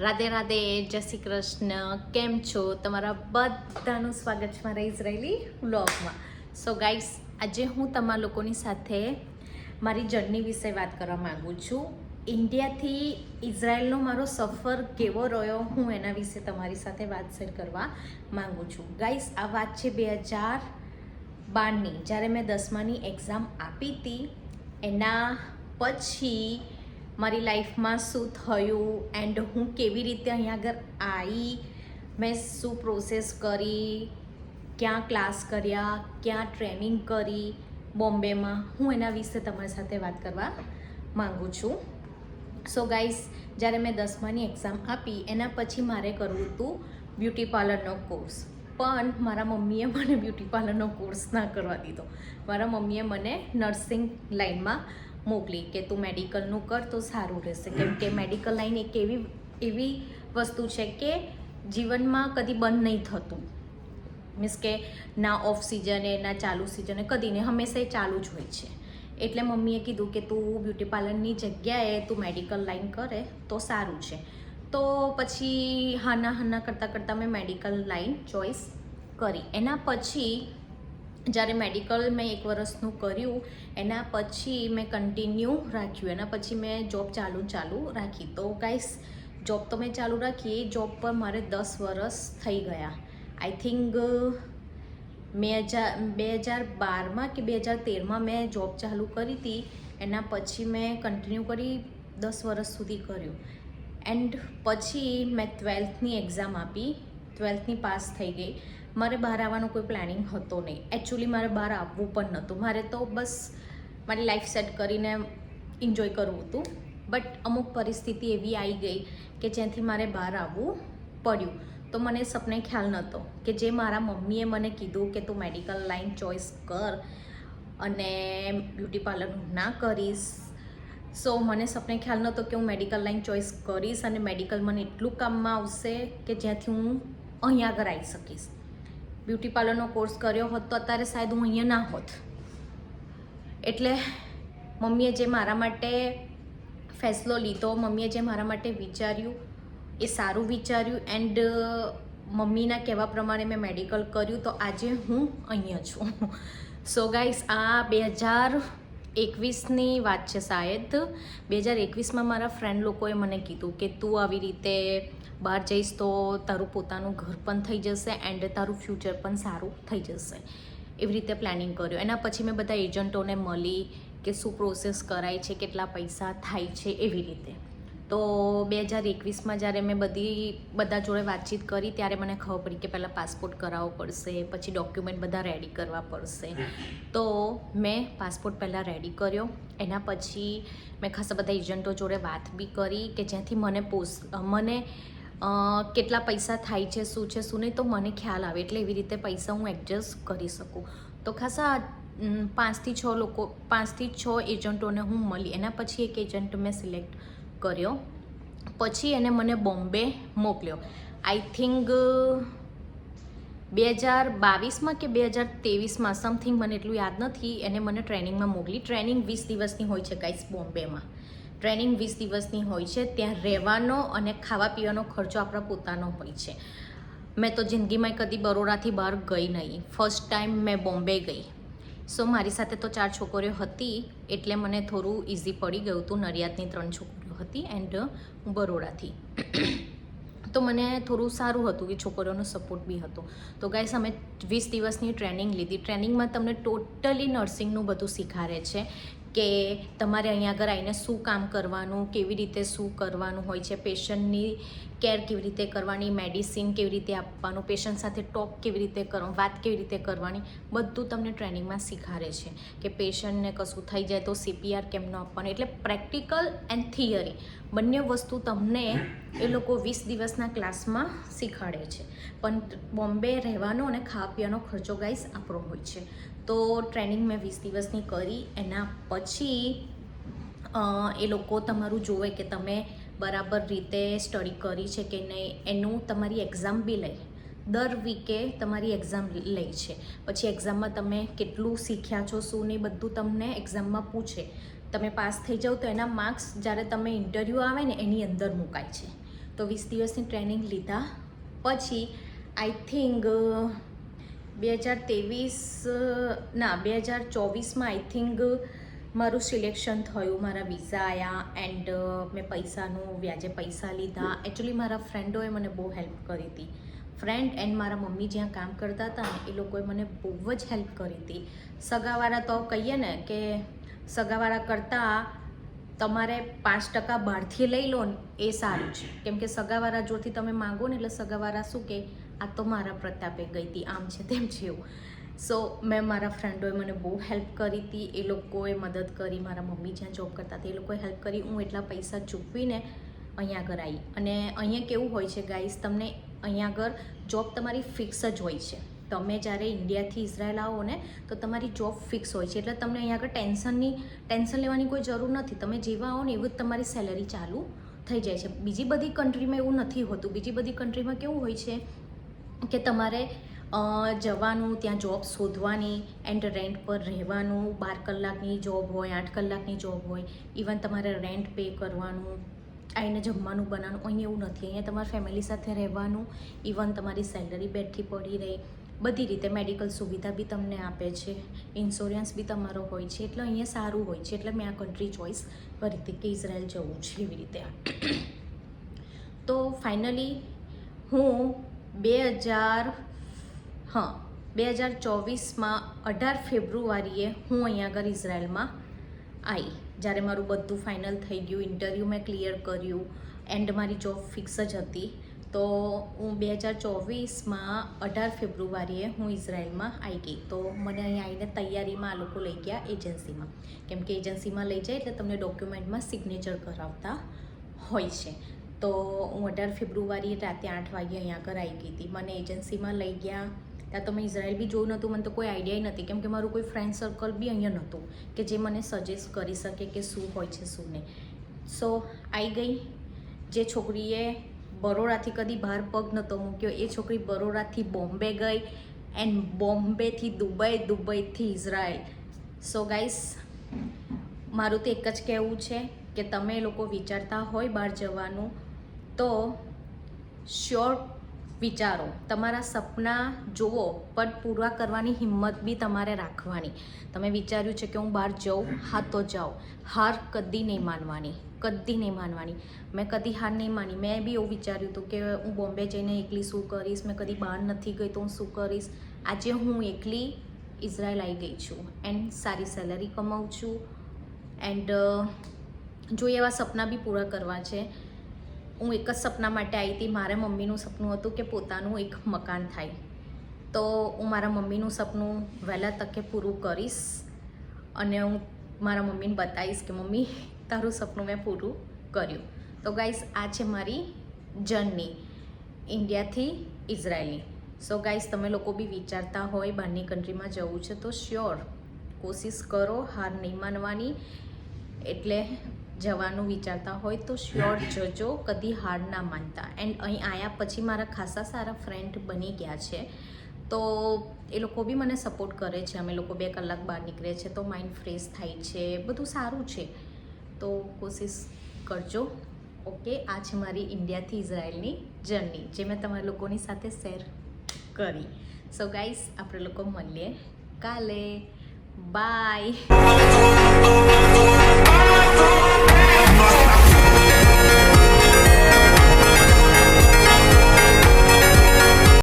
રાધે રાધે, જય શ્રી કૃષ્ણ. કેમ છો? તમારા બધાનું સ્વાગત છે મારા ઇઝરાયેલી વ્લોગમાં. સો ગાઈસ, આજે હું તમારા લોકોની સાથે મારી જર્ની વિશે વાત કરવા માગું છું. ઇન્ડિયાથી ઇઝરાયલનો મારો સફર કેવો રહ્યો, હું એના વિશે તમારી સાથે વાત શેર કરવા માગું છું. ગાઈસ, આ વાત છે 2012ની, જ્યારે મેં 10માની એક્ઝામ આપી હતી. એના પછી મારી લાઈફમાં શું થયું એન્ડ હું કેવી રીતે અહીંયા આગળ આવી, મેં શું પ્રોસેસ કરી, ક્યાં ક્લાસ કર્યા, ક્યાં ટ્રેનિંગ કરી બોમ્બેમાં, હું એના વિશે તમારી સાથે વાત કરવા માગું છું. સો ગાઈસ, જ્યારે મેં 10માની એક્ઝામ આપી એના પછી મારે કરવું હતું બ્યુટી પાર્લરનો કોર્સ, પણ મારા મમ્મીએ મને બ્યુટી પાર્લરનો કોર્સ ના કરવા દીધો. મારા મમ્મીએ મને નર્સિંગ લાઈનમાં મોકલી કે તું મેડિકલનું કર તો સારું રહેશે, કેમ કે મેડિકલ લાઈન એક એવી વસ્તુ છે કે જીવનમાં કદી બંધ નહીં થતું. મીન્સ કે ના ઓફ સિઝને ના ચાલુ સિઝને, કદી નહીં, હંમેશા એ ચાલુ જ હોય છે. એટલે મમ્મીએ કીધું કે તું બ્યુટી પાર્લરની જગ્યાએ તું મેડિકલ લાઈન કરે તો સારું છે. તો પછી હાના કરતાં મેં મેડિકલ લાઈન ચોઈસ કરી. એના પછી જ્યારે મેડિકલ મેં 1 વર્ષનું કર્યું, એના પછી મેં કન્ટિન્યુ રાખ્યું. એના પછી મેં જોબ ચાલુ રાખી. તો ગાઈસ, જોબ તો મેં ચાલુ રાખી. એ જોબ પર મારે 10 વર્ષ થઈ ગયા. આઈ થિંક 2012માં કે 2013માં મેં જોબ ચાલુ કરી હતી. એના પછી મેં કન્ટિન્યુ કરી 10 વર્ષ સુધી કર્યું. એન્ડ પછી મેં 12થની એક્ઝામ આપી, 12થની પાસ થઈ ગઈ. મારે બહાર આવવાનો કોઈ પ્લાનિંગ હતો નહીં. એકચ્યુઅલી મારે બહાર આવવું પણ નહોતું. મારે તો બસ મારી લાઈફ સેટ કરીને એન્જોય કરવું હતું. બટ અમુક પરિસ્થિતિ એવી આવી ગઈ કે જેથી મારે બહાર આવવું પડ્યું. તો મને સપને ખ્યાલ નહોતો કે જે મારા મમ્મીએ મને કીધું કે તું મેડિકલ લાઈન ચોઈસ કર અને બ્યુટી પાર્લરનું ના કરીશ. સો મને સપને ખ્યાલ નહોતો કે હું મેડિકલ લાઈન ચોઈસ કરીશ અને મેડિકલ મને એટલું કામમાં આવશે કે જ્યાંથી હું અહીંયા આગળ આવી શકીશ. બ્યુટી પાર્લરનો કોર્સ કર્યો હોત તો અત્યારે શાયદ હું અહીંયા ના હોત. એટલે મમ્મીએ જે મારા માટે ફેસલો લીધો, મમ્મીએ જે મારા માટે વિચાર્યું એ સારું વિચાર્યું. એન્ડ મમ્મીના કહેવા પ્રમાણે મેં મેડિકલ કર્યું, તો આજે હું અહીંયા છું. સો ગાઈસ, આ 2021ની વાત છે શાયદ. 2021માં મારા ફ્રેન્ડ લોકોએ મને કીધું કે તું આવી રીતે બહાર જઈશ તો તારું પોતાનું ઘર પણ થઈ જશે એન્ડ તારું ફ્યુચર પણ સારું થઈ જશે. એવી રીતે પ્લાનિંગ કર્યું. એના પછી મેં બધા એજન્ટોને મળી કે શું પ્રોસેસ કરાય છે, કેટલા પૈસા થાય છે, એવી રીતે. તો 2021માં જ્યારે મેં બધા જોડે વાતચીત કરી ત્યારે મને ખબર પડી કે પહેલાં પાસપોર્ટ કરાવવો પડશે, પછી ડોક્યુમેન્ટ બધા રેડી કરવા પડશે. તો મેં પાસપોર્ટ પહેલાં રેડી કર્યો. એના પછી મેં ખાસા બધા એજન્ટો જોડે વાત બી કરી કે જ્યાંથી મને કેટલા પૈસા થાય છે, શું છે શું નહીં, તો મને ખ્યાલ આવે એટલે એવી રીતે પૈસા હું એડજસ્ટ કરી શકું. તો ખાસા 5થી 6 એજન્ટોને હું મળી. એના પછી એક એજન્ટ મેં સિલેક્ટ કર્યો. પછી એને મને બોમ્બે મોકલ્યો. આઈ થિંક 2022માં કે 2023માં સમથિંગ, મને એટલું યાદ નથી. એને મને ટ્રેનિંગમાં મોકલી. ટ્રેનિંગ 20 દિવસની હોય છે ગાઈસ બોમ્બેમાં. ટ્રેનિંગ 20 દિવસની હોય છે. ત્યાં રહેવાનો અને ખાવા પીવાનો ખર્ચો આપણા પોતાનો હોય છે. મેં તો જિંદગીમાં કદી બરોડાથી બહાર ગઈ નહીં. ફર્સ્ટ ટાઈમ મેં બોમ્બે ગઈ. સો મારી સાથે તો 4 છોકરીઓ હતી એટલે મને થોડું ઇઝી પડી ગયું હતું. નડિયાદની 3 છોકરીઓ હતી એન્ડ હું બરોડાથી. તો મને થોડું સારું હતું કે છોકરીઓનો સપોર્ટ બી હતો. તો ગાઈસ, અમે 20 દિવસની ટ્રેનિંગ લીધી. ટ્રેનિંગમાં તમને ટોટલી નર્સિંગનું બધું શીખવાડે છે કે તમારે અહીંયા આગળ આવીને શું કામ કરવાનું, કેવી રીતે શું કરવાનું હોય છે, પેશન્ટની કેર કેવી રીતે કરવાની, મેડિસિન કેવી રીતે આપવાનું, પેશન્ટ સાથે ટોક કેવી રીતે કરવાનું, વાત કેવી રીતે કરવાની, બધું તમને ટ્રેનિંગમાં શીખવાડે છે. કે પેશન્ટને કશું થઈ જાય તો CPR કેમનો આપવાનું. એટલે પ્રેક્ટિકલ એન્ડ થિયરી બંને વસ્તુ તમને એ લોકો 20 દિવસના ક્લાસમાં શીખવાડે છે. પણ બોમ્બે રહેવાનો અને ખાવા પીવાનો ખર્ચો ગાઈસ આપણો હોય છે. તો ટ્રેનિંગ મેં 20 દિવસની કરી. એના પછી એ લોકો તમારું જોવે કે તમે બરાબર રીતે સ્ટડી કરી છે કે નહીં. એનું તમારી એક્ઝામ બી લે. દર વીકે તમારી એક્ઝામ લે છે. પછી એક્ઝામમાં તમે કેટલું શીખ્યા છો, શું નહીં, બધું તમને એક્ઝામમાં પૂછે. તમે પાસ થઈ જાઓ તો એના માર્ક્સ જ્યારે તમે ઇન્ટરવ્યૂ આવે ને એની અંદર મુકાય છે. તો 20 દિવસની ટ્રેનિંગ લીધા પછી આઈ થિંક 2024માં આઈ થિંક મારું સિલેક્શન થયું, મારા વિઝા આવ્યા એન્ડ મેં પૈસાનું વ્યાજે પૈસા લીધા. એકચ્યુઅલી મારા ફ્રેન્ડોએ મને બહુ હેલ્પ કરી હતી. ફ્રેન્ડ એન્ડ મારા મમ્મી જ્યાં કામ કરતા હતા ને એ લોકોએ મને બહુ જ હેલ્પ કરી હતી. સગાવાળા તો કહીએ ને કે સગાવાળા કરતાં તમારે 5% બહારથી લઈ લો ને એ સારું છે, કેમ કે સગાવાળા જોડથી તમે માગો ને એટલે સગાવાળા શું કે આ તો મારા પ્રતાપે ગઈ હતી, આમ છે તેમ છે એવું. સો મેં મારા ફ્રેન્ડોએ મને બહુ હેલ્પ કરી હતી, એ લોકોએ મદદ કરી. મારા મમ્મી જ્યાં જોબ કરતા હતા એ લોકોએ હેલ્પ કરી. હું એટલા પૈસા ચૂકવીને અહીંયા આગળ આવી. અને અહીંયા કેવું હોય છે ગાઈસ, તમને અહીંયા આગળ જોબ તમારી ફિક્સ જ હોય છે. તમે જ્યારે ઇન્ડિયાથી ઇઝરાયલ આવો ને તો તમારી જોબ ફિક્સ હોય છે, એટલે તમને અહીંયા આગળ ટેન્શન લેવાની કોઈ જરૂર નથી. તમે જેવા આવો ને એવું જ તમારી સેલરી ચાલુ થઈ જાય છે. બીજી બધી કન્ટ્રીમાં એવું નથી હોતું. બીજી બધી કન્ટ્રીમાં કેવું હોય છે કે તમારે જવાનું, ત્યાં જોબ શોધવાની એન્ડ રેન્ટ પર રહેવાનું. 12 કલાકની જોબ હોય, 8 કલાકની જોબ હોય, ઇવન તમારે રેન્ટ પે કરવાનું, આવીને જમવાનું બનાવવાનું. અહીંયા એવું નથી. અહીંયા તમારે ફેમિલી સાથે રહેવાનું, ઇવન તમારી સેલરી બેઠી પડી રહે, બધી રીતે મેડિકલ સુવિધા બી તમને આપે છે, ઇન્સ્યોરન્સ બી તમારો હોય છે. એટલે અહીંયા સારું હોય છે. એટલે મેં આ કન્ટ્રી ચોઈસ કરી હતી કે ઇઝરાયલ જવું છે એવી રીતે. તો ફાઇનલી હું 2024માં 18 ફેબ્રુઆરીએ હું અહીંયા આગળ ઇઝરાયલમાં આવી. જ્યારે મારું બધું ફાઇનલ થઈ ગયું, ઇન્ટરવ્યૂ મેં ક્લિયર કર્યું એન્ડ મારી જોબ ફિક્સ જ હતી. તો હું 2024માં 18 ફેબ્રુઆરીએ હું ઇઝરાયલમાં આવી ગઈ. તો મને અહીંયા આવીને તૈયારીમાં આ લોકો લઈ ગયા એજન્સીમાં, કેમ કે એજન્સીમાં લઈ જાય એટલે તમને ડોક્યુમેન્ટમાં સિગ્નેચર કરાવતા હોય છે. તો હું 18 ફેબ્રુઆરી રાતે 8 વાગે અહીંયા આગળ આવી ગઈ હતી. મને એજન્સીમાં લઈ ગયા. ત્યાં તો મેં ઇઝરાયલ બી જોયું નહોતું, મને તો કોઈ આઈડિયા નથી, કેમ કે મારું કોઈ ફ્રેન્ડ સર્કલ બી અહીંયા નહોતું કે જે મને સજેસ્ટ કરી શકે કે શું હોય છે શું નહીં. સો આવી ગઈ. જે છોકરીએ બરોડાથી કદી બહાર પગ નહોતો મૂક્યો એ છોકરી બરોડાથી બોમ્બે ગઈ એન્ડ બોમ્બેથી દુબઈ, દુબઈથી ઇઝરાયલ. સો ગાઈસ, મારું તો એક જ કહેવું છે કે તમે લોકો વિચારતા હોય બહાર જવાનું તો શ્યોર વિચારો. તમારા સપના જુઓ પણ પૂરા કરવાની હિંમત બી તમારે રાખવાની. તમે વિચાર્યું છે કે હું બહાર જાઉં, હા તો જાઓ. હાર કદી નહીં માનવાની, કદી નહીં માનવાની. મેં કદી હાર નહીં માની. મેં બી એવું વિચાર્યું હતું કે હું બોમ્બે જઈને એકલી શું કરીશ, મેં કદી બહાર નથી ગઈ તો હું શું કરીશ. આજે હું એકલી ઇઝરાયલ આવી ગઈ છું એન્ડ સારી સેલરી કમાઉં છું એન્ડ જો એવા સપના બી પૂરા કરવા છે. હું એક જ સપના માટે આવી હતી. મારા મમ્મીનું સપનું હતું કે પોતાનું એક મકાન થાય. તો હું મારા મમ્મીનું સપનું વહેલા તકે પૂરું કરીશ અને હું મારા મમ્મીને બતાવીશ કે મમ્મી તારું સપનું મેં પૂરું કર્યું. તો ગાઈસ, આ છે મારી જર્ની ઇન્ડિયાથી ઇઝરાયલની. સો ગાઈસ, તમે લોકો બી વિચારતા હોય બહારની કન્ટ્રીમાં જવું છે તો શ્યોર કોશિશ કરો, હાર નહીં માનવાની. એટલે જવાનું વિચારતા હોય તો શ્યોર જજો, કદી હાર ના માનતા. એન્ડ અહીં આવ્યા પછી મારા ખાસા સારા ફ્રેન્ડ બની ગયા છે. તો એ લોકો બી મને સપોર્ટ કરે છે. અમે લોકો 2 કલાક બહાર નીકળે છે તો માઇન્ડ ફ્રેશ થાય છે, બધું સારું છે. તો કોશિશ કરજો. ઓકે, આ છે મારી ઇન્ડિયાથી ઇઝરાયલની જર્ની જે મેં તમારા લોકોની સાથે શેર કરી. સો ગાઈસ, આપણે લોકો મળીએ કાલે. બાય.